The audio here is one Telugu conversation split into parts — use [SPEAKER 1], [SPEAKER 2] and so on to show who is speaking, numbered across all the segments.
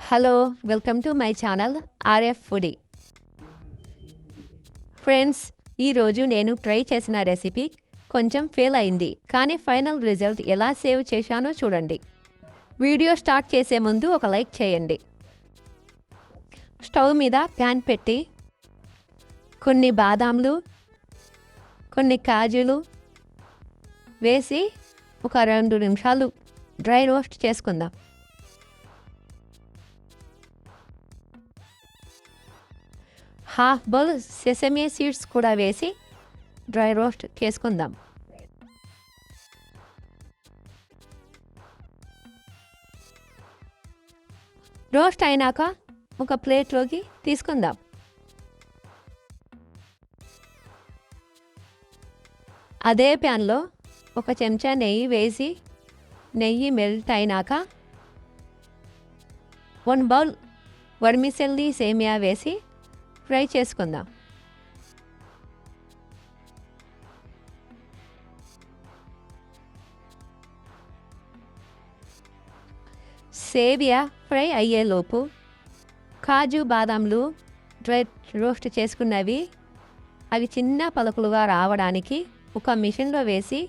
[SPEAKER 1] Hello welcome to my channel RF foodie. Friends, ఈరోజు నేను ట్రై చేసిన రెసిపీ కొంచెం ఫెయిల్ అయింది, కానీ ఫైనల్ రిజల్ట్ ఎలా సేవ్ చేశానో చూడండి. వీడియో స్టార్ట్ చేసే ముందు ఒక లైక్ చేయండి. స్టవ్ మీద ప్యాన్ పెట్టి కొన్ని బాదాంలు, కొన్ని కాజులు వేసి ఒక 2 నిమిషాలు డ్రై రోస్ట్ చేసుకుందాం. హాఫ్ బౌల్ సెసమే సీడ్స్ కూడా వేసి డ్రై రోస్ట్ చేసుకుందాం. రోస్ట్ అయినాక ఒక ప్లేట్లోకి తీసుకుందాం. అదే ప్యాన్లో ఒక చెంచా నెయ్యి వేసి నెయ్యి మెల్ట్ అయినాక 1 బౌల్ వర్మిసెల్లి సేమియా వేసి ఫ్రై చేసుకుందాం. సేమియా ఫ్రై అయ్యేలోపు కాజు బాదాంలు డ్రై రోస్ట్ చేసుకున్నవి అవి చిన్న పలుకులుగా రావడానికి ఒక మిషన్లో వేసి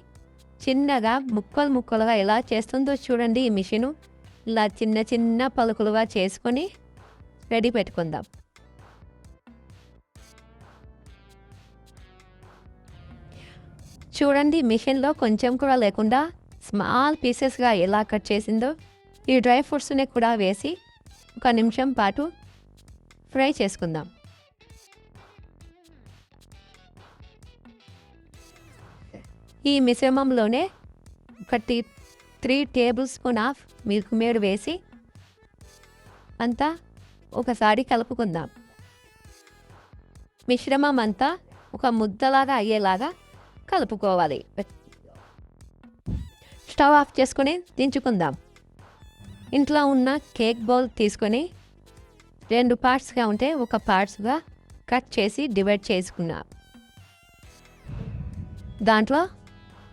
[SPEAKER 1] చిన్నగా ముక్కలు ముక్కలుగా ఎలా చేస్తుందో చూడండి. ఈ మిషను ఇలా చిన్న చిన్న పలుకులుగా చేసుకొని రెడీ పెట్టుకుందాం. చూడండి, మిషన్లో కొంచెం కూడా లేకుండా స్మాల్ పీసెస్గా ఎలా కట్ చేసిందో. ఈ డ్రై ఫ్రూట్స్ని కూడా వేసి 1 నిమిషం పాటు ఫ్రై చేసుకుందాం. ఈ మిశ్రమంలోనే 3 table spoon of milk made వేసి అంతా ఒకసారి కలుపుకుందాం. మిశ్రమం అంతా ఒక ముద్దలాగా అయ్యేలాగా కలుపుకోవాలి. స్టవ్ ఆఫ్ చేసుకొని దించుకుందాం. ఇంట్లో ఉన్న కేక్ బౌల్ తీసుకొని 2 పార్ట్స్గా ఉంటే ఒక పార్ట్స్గా కట్ చేసి డివైడ్ చేసుకున్నాం. దాంట్లో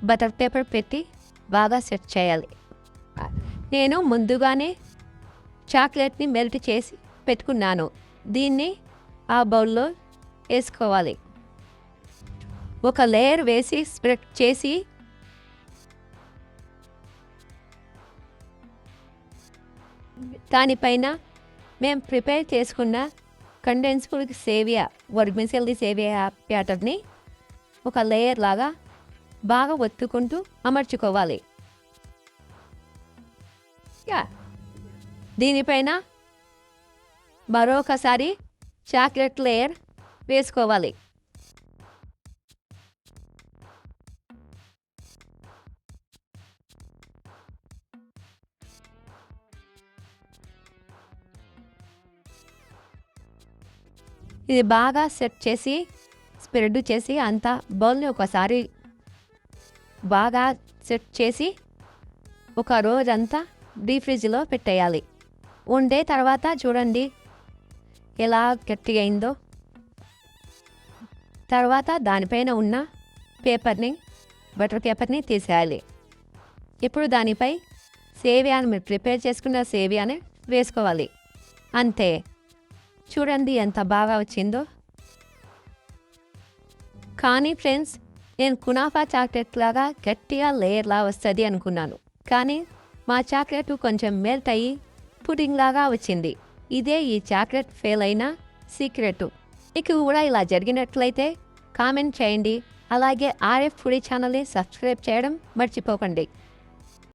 [SPEAKER 1] బటర్ పేపర్ పెట్టి బాగా సెట్ చేయాలి. నేను ముందుగానే చాక్లెట్ని మెల్ట్ చేసి పెట్టుకున్నాను. దీన్ని ఆ బౌల్లో వేసుకోవాలి. ఒక లేయర్ వేసి స్ప్రెడ్ చేసి దానిపైన మేము ప్రిపేర్ చేసుకున్న కండెన్స్డ్ సేవియా వర్మిసెల్లి సేవియా బ్యాటర్ని ఒక లేయర్ లాగా బాగా ఒత్తుకుంటూ అమర్చుకోవాలి. దీనిపైన మరొకసారి చాక్లెట్ లేయర్ వేసుకోవాలి. ఇది బాగా సెట్ చేసి స్ప్రెడ్ చేసి అంతా బౌల్ని ఒకసారి బాగా సెట్ చేసి ఒక రోజంతా డీప్ ఫ్రిడ్జ్లో పెట్టేయాలి. ఉండే తర్వాత చూడండి ఎలా గట్టిగా అయిందో. తర్వాత దానిపైన ఉన్న పేపర్ని బటర్ పేపర్ని తీసేయాలి. ఇప్పుడు దానిపై సేవియాని మీరు ప్రిపేర్ చేసుకున్న సేవియాని వేసుకోవాలి. అంతే. చూడండి ఎంత బాగా వచ్చిందో. కానీ ఫ్రెండ్స్, నేను కునాఫా చాక్లెట్ లాగా గట్టిగా లేయర్లా వస్తుంది అనుకున్నాను, కానీ మా చాక్లెట్ కొంచెం మెల్ట్ అయ్యి పుడింగ్ లాగా వచ్చింది. ఇదే ఈ చాక్లెట్ ఫెయిల్ అయిన సీక్రెట్. మీకు కూడా ఇలా జరిగినట్లయితే కామెంట్ చేయండి. అలాగే ఆర్ఎఫ్ ఫుడీ ఛానల్ని సబ్స్క్రైబ్ చేయడం మర్చిపోకండి.